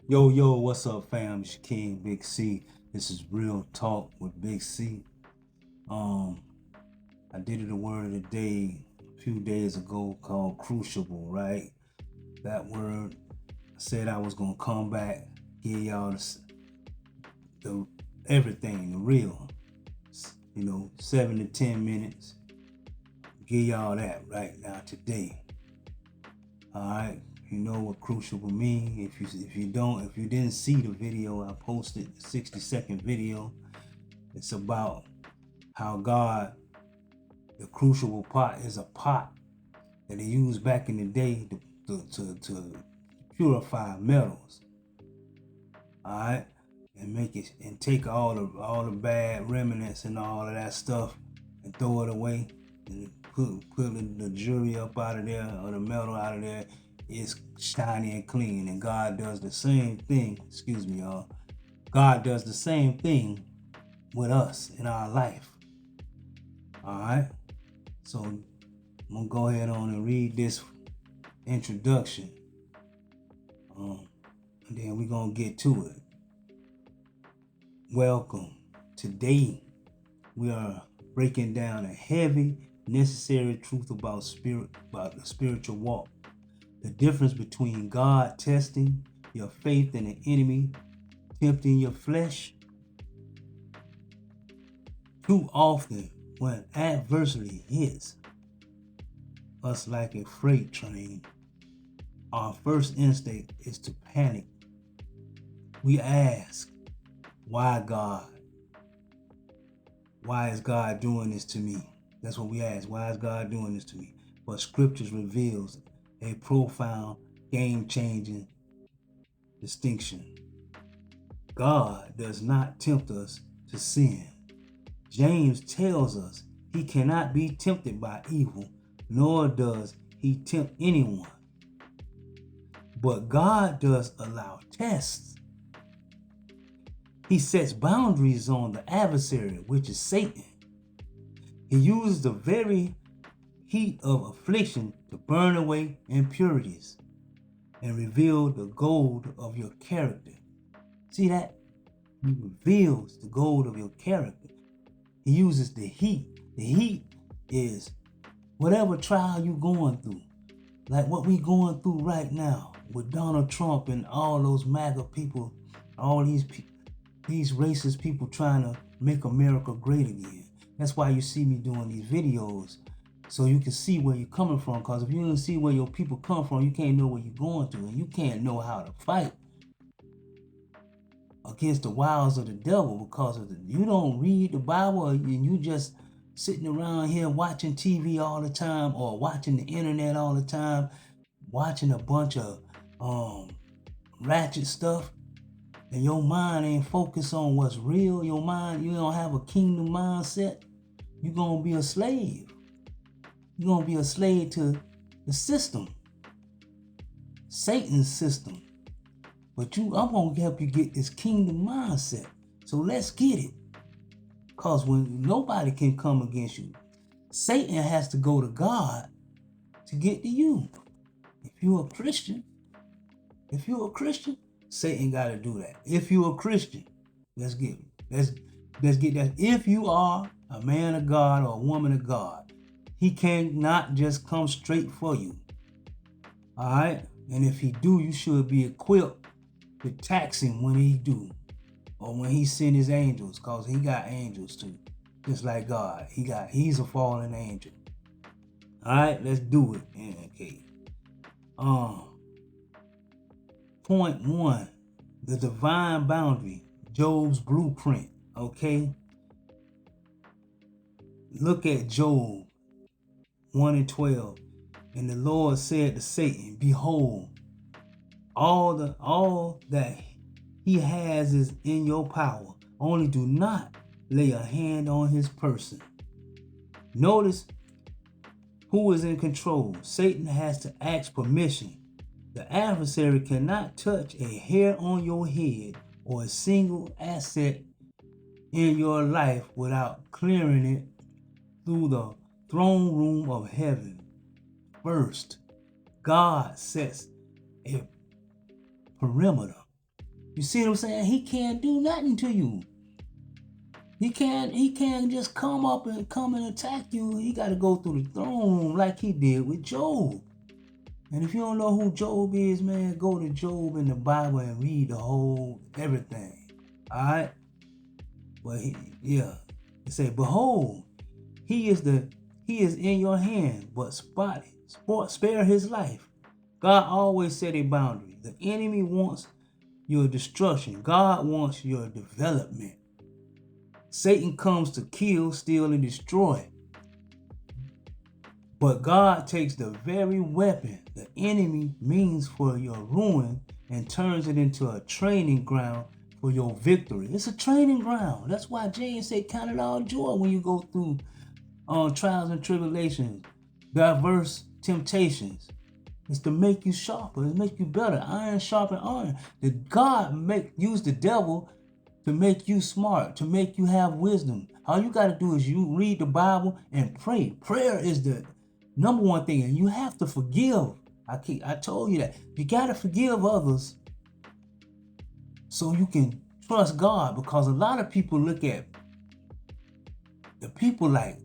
Yo, what's up, fam? It's your King Big C. This is Real Talk with Big C. Um, I did it a word of the day a few days ago called Crucible, right? That word said I was gonna come back, give y'all the everything, the real, 7 to 10 minutes. Give y'all that right now today. All right, you know what Crucible mean. If you didn't see the video I posted, the 60-second video, it's about how God, the crucible pot, is a pot that they used back in the day to purify metals. All right, and make it and take all the bad remnants and all of that stuff and throw it away and put the jury up out of there or the metal out of there. It's shiny and clean, and God does the same thing. Excuse me, y'all. God does the same thing with us in our life. All right. So I'm gonna go ahead on and read this introduction, and then we're gonna get to it. Welcome. Today we are breaking down a heavy, necessary truth about the spiritual walk. The difference between God testing your faith and the enemy tempting your flesh. Too often, when adversity hits us like a freight train, our first instinct is to panic. We ask, why God? Why is God doing this to me? That's what we ask. Why is God doing this to me? But scriptures reveals a profound, game-changing distinction. God does not tempt us to sin. James tells us he cannot be tempted by evil, nor does he tempt anyone. But God does allow tests. He sets boundaries on the adversary, which is Satan. He uses the very heat of affliction to burn away impurities and reveal the gold of your character. See that? He reveals the gold of your character. He uses the heat. The heat is whatever trial you're going through, like what we going through right now with Donald Trump and all those MAGA people, all these racist people trying to make America great again. That's why you see me doing these videos, so you can see where you're coming from. Because if you don't see where your people come from, you can't know where you're going through, and you can't know how to fight against the wiles of the devil. Because you don't read the Bible, and you just sitting around here watching TV all the time, or watching the internet all the time, watching a bunch of ratchet stuff, and your mind ain't focused on what's real. Your mind, you don't have a kingdom mindset, you're gonna be a slave. You're gonna be a slave to the system, Satan's system. But I'm gonna help you get this kingdom mindset. So let's get it. Because when nobody can come against you, Satan has to go to God to get to you. If you're a Christian, Satan got to do that. If you're a Christian, let's get that. If you are a man of God or a woman of God, he cannot just come straight for you. All right? And if he do, you should be equipped to tax him when he do, or when he send his angels, because he got angels too, just like God. He's a fallen angel. All right, let's do it. Okay. Point one, the divine boundary, Job's blueprint. Okay. Look at Job 1:12. And the Lord said to Satan, behold, all that he has is in your power. Only do not lay a hand on his person. Notice who is in control. Satan has to ask permission. The adversary cannot touch a hair on your head or a single asset in your life without clearing it through the throne room of heaven. First, God sets a perimeter. You see what I'm saying? He can't do nothing to you. He can't just come and attack you. He got to go through the throne room like he did with Job. And if you don't know who Job is, man, go to Job in the Bible and read the whole everything. All right. Well, it say, behold, he is in your hand, but spare his life. God always set a boundary. The enemy wants your destruction. God wants your development. Satan comes to kill, steal, and destroy. But God takes the very weapon the enemy means for your ruin and turns it into a training ground for your victory. It's a training ground. That's why James said, count it all joy when you go through trials and tribulations, diverse temptations. It's to make you sharper. It's to make you better. Iron sharpen iron. God use the devil to make you smart, to make you have wisdom. All you got to do is you read the Bible and pray. Prayer is the number one thing, and you have to forgive. I told you that. You got to forgive others so you can trust God, because a lot of people look at the people like,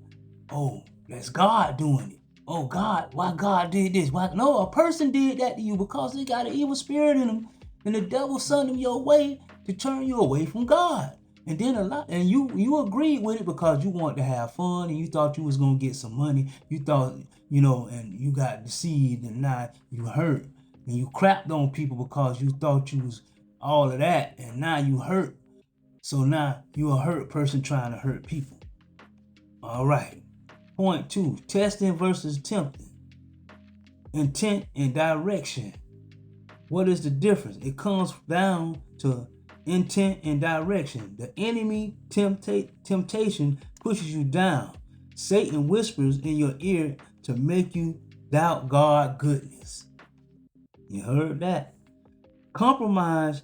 oh, that's God doing it. Oh, God, why God did this? Why? No, a person did that to you because they got an evil spirit in them, and the devil sent them your way to turn you away from God. And then you agreed with it because you wanted to have fun and you thought you was gonna get some money. You thought, and you got deceived, and now you hurt, and you crapped on people because you thought you was all of that, and now you hurt. So now you a hurt person trying to hurt people. All right. Point 2, testing versus tempting. Intent and direction. What is the difference? It comes down to intent and direction. The enemy temptation pushes you down. Satan whispers in your ear to make you doubt God's goodness. You heard that? Compromise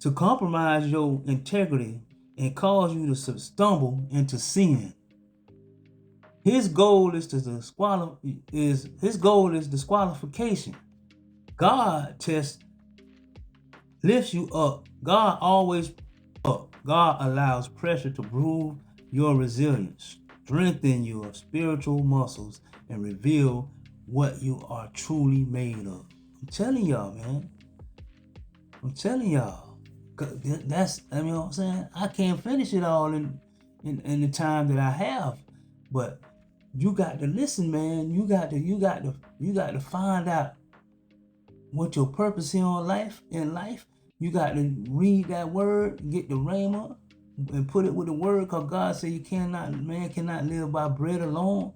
your integrity and cause you to stumble into sin. His goal is disqualification. God lifts you up. God always up. God allows pressure to prove your resilience, strengthen your spiritual muscles, and reveal what you are truly made of. I'm telling y'all, man. I'm telling y'all. That's, what I'm saying? I can't finish it all in the time that I have, but you got to listen, man. You got to find out what your purpose is in life. You got to read that word, get the rhema, and put it with the word, because God said man cannot live by bread alone.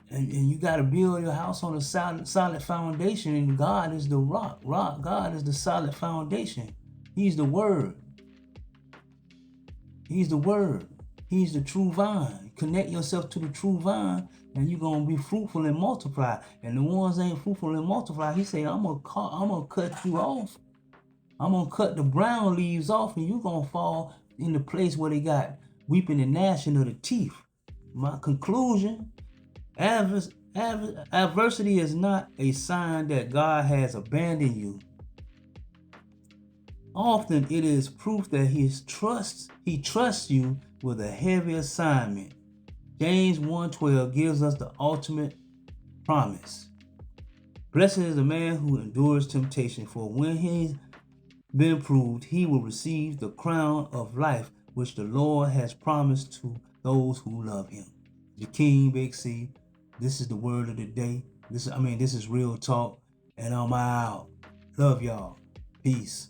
And you got to build your house on a solid foundation, and God is the rock. God is the solid foundation. He's the word. He's the word. He's the true vine. Connect yourself to the true vine, and you're going to be fruitful and multiply. And the ones that ain't fruitful and multiply, he said, I'm going to cut you off. I'm going to cut the brown leaves off, and you're going to fall in the place where they got weeping and gnashing of the teeth. My conclusion, adversity is not a sign that God has abandoned you. Often it is proof that he trusts you with a heavy assignment. James 1:12 gives us the ultimate promise. Blessed is the man who endures temptation, for when he's been proved, he will receive the crown of life which the Lord has promised to those who love him. The King, Big C. This is the word of the day. This is real talk, and I'm out. Love y'all. Peace.